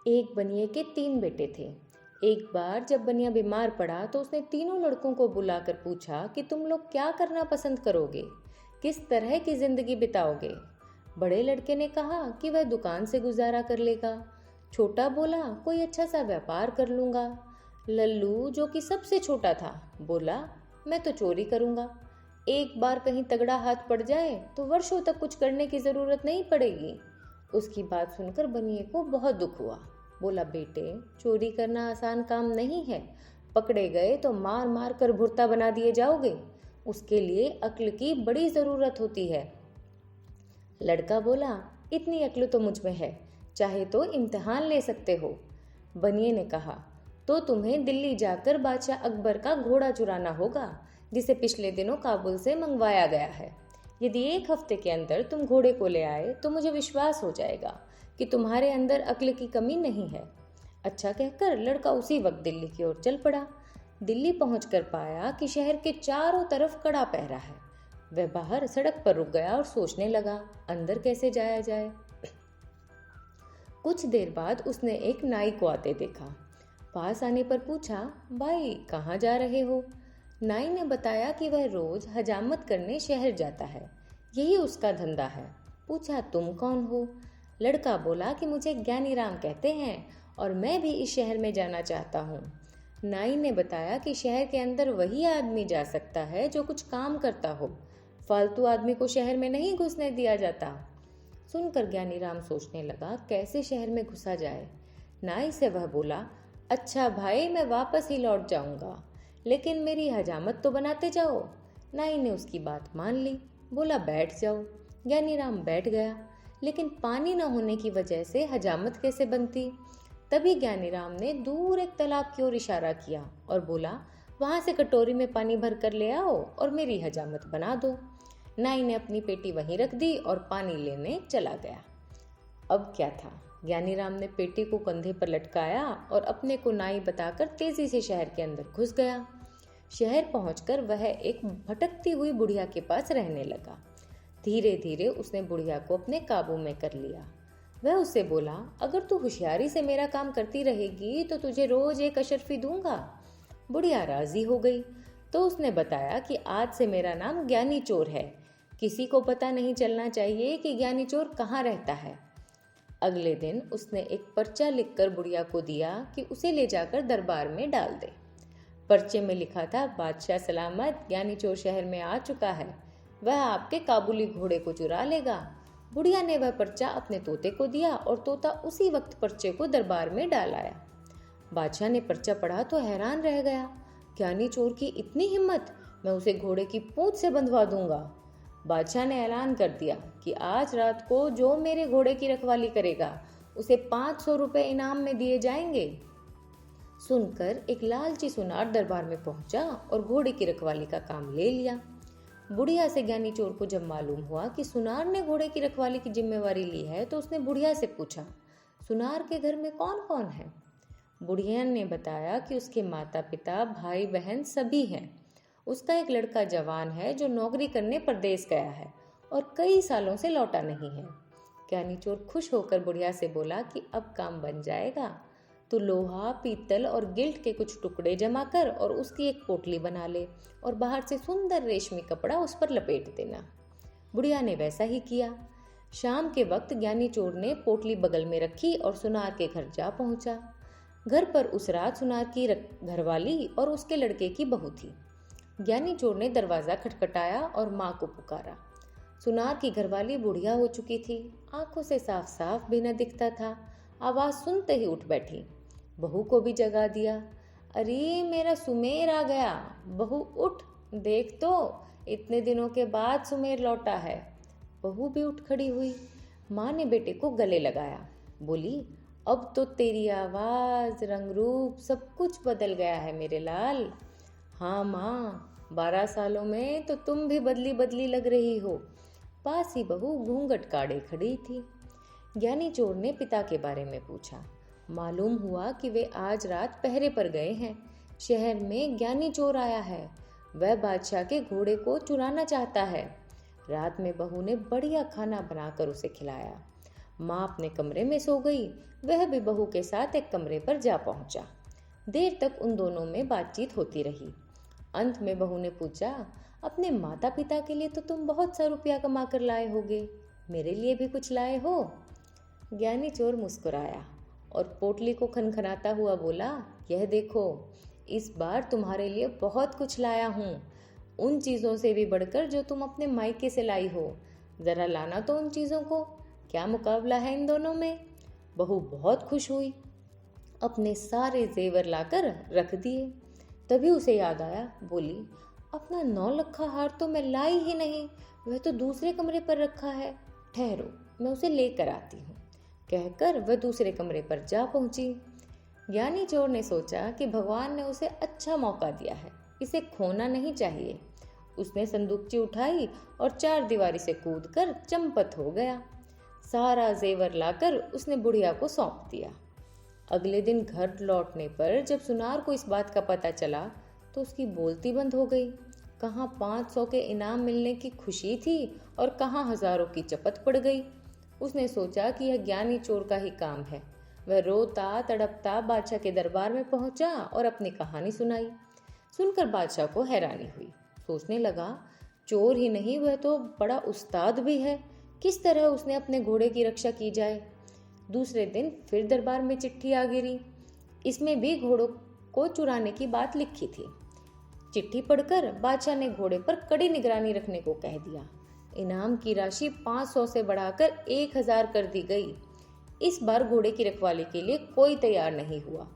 एक बनिए के 3 बेटे थे। एक बार जब बनिया बीमार पड़ा तो उसने तीनों लड़कों को बुलाकर पूछा कि तुम लोग क्या करना पसंद करोगे, किस तरह की जिंदगी बिताओगे। बड़े लड़के ने कहा कि वह दुकान से गुजारा कर लेगा। छोटा बोला कोई अच्छा सा व्यापार कर लूंगा। लल्लू जो कि सबसे छोटा था बोला मैं तो चोरी करूंगा। एक बार कहीं तगड़ा हाथ पड़ जाए तो वर्षों तक कुछ करने की जरूरत नहीं पड़ेगी। उसकी बात सुनकर बनिए को बहुत दुख हुआ। बोला बेटे, चोरी करना आसान काम नहीं है। पकड़े गए तो मार मार कर भुर्ता बना दिए जाओगे। उसके लिए अक्ल की बड़ी जरूरत होती है। लड़का बोला इतनी अक्ल तो मुझ में है, चाहे तो इम्तिहान ले सकते हो। बनिए ने कहा तो तुम्हें दिल्ली जाकर बादशाह अकबर का घोड़ा चुराना होगा, जिसे पिछले दिनों काबुल से मंगवाया गया है। यदि 1 हफ्ते के अंदर तुम घोड़े को ले आए तो मुझे विश्वास हो जाएगा कि तुम्हारे अंदर अक्ल की कमी नहीं है। अच्छा कहकर लड़का उसी वक्त दिल्ली की ओर चल पड़ा। दिल्ली पहुंचकर पाया कि शहर के चारों तरफ कड़ा पहरा है। वह बाहर सड़क पर रुक गया और सोचने लगा अंदर कैसे जाया जाए। कुछ देर बाद उसने एक नाई को आते देखा। पास आने पर पूछा भाई कहाँ जा रहे हो। नाई ने बताया कि वह रोज हजामत करने शहर जाता है, यही उसका धंधा है। पूछा तुम कौन हो। लड़का बोला कि मुझे ज्ञानीराम कहते हैं और मैं भी इस शहर में जाना चाहता हूँ। नाई ने बताया कि शहर के अंदर वही आदमी जा सकता है जो कुछ काम करता हो, फालतू आदमी को शहर में नहीं घुसने दिया जाता। सुनकर ज्ञानीराम सोचने लगा कैसे शहर में घुसा जाए। नाई से वह बोला अच्छा भाई मैं वापस ही लौट जाऊंगा, लेकिन मेरी हजामत तो बनाते जाओ। नाई ने उसकी बात मान ली। बोला बैठ जाओ। ज्ञानीराम बैठ गया, लेकिन पानी न होने की वजह से हजामत कैसे बनती। तभी ज्ञानीराम ने दूर एक तालाब की ओर इशारा किया और बोला वहां से कटोरी में पानी भर कर ले आओ और मेरी हजामत बना दो। नाई ने अपनी पेटी वहीं रख दी और पानी लेने चला गया। अब क्या था, ज्ञानीराम ने पेटी को कंधे पर लटकाया और अपने को नाई बताकर तेजी से शहर के अंदर घुस गया। शहर पहुंचकर वह एक भटकती हुई बुढ़िया के पास रहने लगा। धीरे धीरे उसने बुढ़िया को अपने काबू में कर लिया। वह उससे बोला अगर तू होशियारी से मेरा काम करती रहेगी तो तुझे रोज एक अशर्फी दूंगा। बुढ़िया राजी हो गई। तो उसने बताया कि आज से मेरा नाम ज्ञानी चोर है, किसी को पता नहीं चलना चाहिए कि ज्ञानी चोर कहाँ रहता है। अगले दिन उसने एक पर्चा लिखकर बुढ़िया को दिया कि उसे ले जाकर दरबार में डाल दे। पर्चे में लिखा था बादशाह सलामत, ज्ञानी चोर शहर में आ चुका है, वह आपके काबुली घोड़े को चुरा लेगा। बुढ़िया ने वह पर्चा अपने तोते को दिया और तोता उसी वक्त पर्चे को दरबार में डाल आया। बादशाह ने पर्चा पढ़ा तो हैरान रह गया। ज्ञानी चोर की इतनी हिम्मत, मैं उसे घोड़े की पूंछ से बंधवा दूंगा। बादशाह ने ऐलान कर दिया कि आज रात को जो मेरे घोड़े की रखवाली करेगा उसे 500 रुपये इनाम में दिए जाएंगे। सुनकर एक लालची सुनार दरबार में पहुंचा और घोड़े की रखवाली का काम ले लिया। बुढ़िया से ज्ञानी चोर को जब मालूम हुआ कि सुनार ने घोड़े की रखवाली की जिम्मेवारी ली है तो उसने बुढ़िया से पूछा सुनार के घर में कौन कौन है। बुढ़िया ने बताया कि उसके माता पिता भाई बहन सभी हैं। उसका एक लड़का जवान है जो नौकरी करने परदेश गया है और कई सालों से लौटा नहीं है। ज्ञानी चोर खुश होकर बुढ़िया से बोला कि अब काम बन जाएगा, तो लोहा पीतल और गिल्ट के कुछ टुकड़े जमा कर और उसकी एक पोटली बना ले और बाहर से सुंदर रेशमी कपड़ा उस पर लपेट देना। बुढ़िया ने वैसा ही किया। शाम के वक्त ज्ञानी चोर ने पोटली बगल में रखी और सुनार के घर जा पहुंचा। घर पर उस रात सुनार की घरवाली और उसके लड़के की बहू थी। ज्ञानी चोर ने दरवाजा खटखटाया और माँ को पुकारा। सुनार की घरवाली बुढ़िया हो चुकी थी, आंखों से साफ साफ भी न दिखता था। आवाज सुनते ही उठ बैठी। बहू को भी जगा दिया। अरे मेरा सुमेर आ गया, बहू उठ देख तो, इतने दिनों के बाद सुमेर लौटा है। बहू भी उठ खड़ी हुई। माँ ने बेटे को गले लगाया, बोली अब तो तेरी आवाज रंग रूप सब कुछ बदल गया है मेरे लाल। हाँ माँ, 12 सालों में तो तुम भी बदली बदली लग रही हो। पास ही बहू घूंघट काढ़े खड़ी थी। ज्ञानी चोर ने पिता के बारे में पूछा। मालूम हुआ कि वे आज रात पहरे पर गए हैं। शहर में ज्ञानी चोर आया है, वह बादशाह के घोड़े को चुराना चाहता है। रात में बहू ने बढ़िया खाना बनाकर उसे खिलाया। माँ अपने कमरे में सो गई, वह भी बहू के साथ एक कमरे पर जा पहुंचा। देर तक उन दोनों में बातचीत होती रही। अंत में बहू ने पूछा, अपने माता पिता के लिए तो तुम बहुत सा रुपया कमा कर लाए होगे, मेरे लिए भी कुछ लाए हो? ज्ञानी चोर मुस्कुराया और पोटली को खनखनाता हुआ बोला, यह देखो, इस बार तुम्हारे लिए बहुत कुछ लाया हूँ, उन चीज़ों से भी बढ़कर जो तुम अपने मायके से लाई हो। ज़रा लाना तो उन चीज़ों को, क्या मुकाबला है इन दोनों में? बहू बहुत खुश हुई, अपने सारे जेवर लाकर रख दिए। तभी उसे याद आया, बोली, अपना 9 लक्खा हार तो मैं लाई ही नहीं, वह तो दूसरे कमरे पर रखा है। ठहरो, मैं उसे लेकर आती हूँ। कहकर वह दूसरे कमरे पर जा पहुंची। ज्ञानी चोर ने सोचा कि भगवान ने उसे अच्छा मौका दिया है, इसे खोना नहीं चाहिए। उसने संदूकची उठाई और 4 दीवारी से कूदकर चंपत हो गया। सारा जेवर लाकर उसने बुढ़िया को सौंप दिया। अगले दिन घर लौटने पर जब सुनार को इस बात का पता चला तो उसकी बोलती बंद हो गई। कहाँ 500 के इनाम मिलने की खुशी थी और कहाँ हजारों की चपत पड़ गई। उसने सोचा कि यह ज्ञानी चोर का ही काम है। वह रोता तड़पता बादशाह के दरबार में पहुंचा और अपनी कहानी सुनाई। सुनकर बादशाह को हैरानी हुई। सोचने लगा, चोर ही नहीं, वह तो बड़ा उस्ताद भी है, किस तरह उसने अपने घोड़े की रक्षा की जाए। दूसरे दिन फिर दरबार में चिट्ठी आ गिरी। इसमें भी घोड़ों को चुराने की बात लिखी थी। चिट्ठी पढ़कर बादशाह ने घोड़े पर कड़ी निगरानी रखने को कह दिया। इनाम की राशि 500 से बढ़ाकर 1000 कर दी गई। इस बार घोड़े की रखवाली के लिए कोई तैयार नहीं हुआ।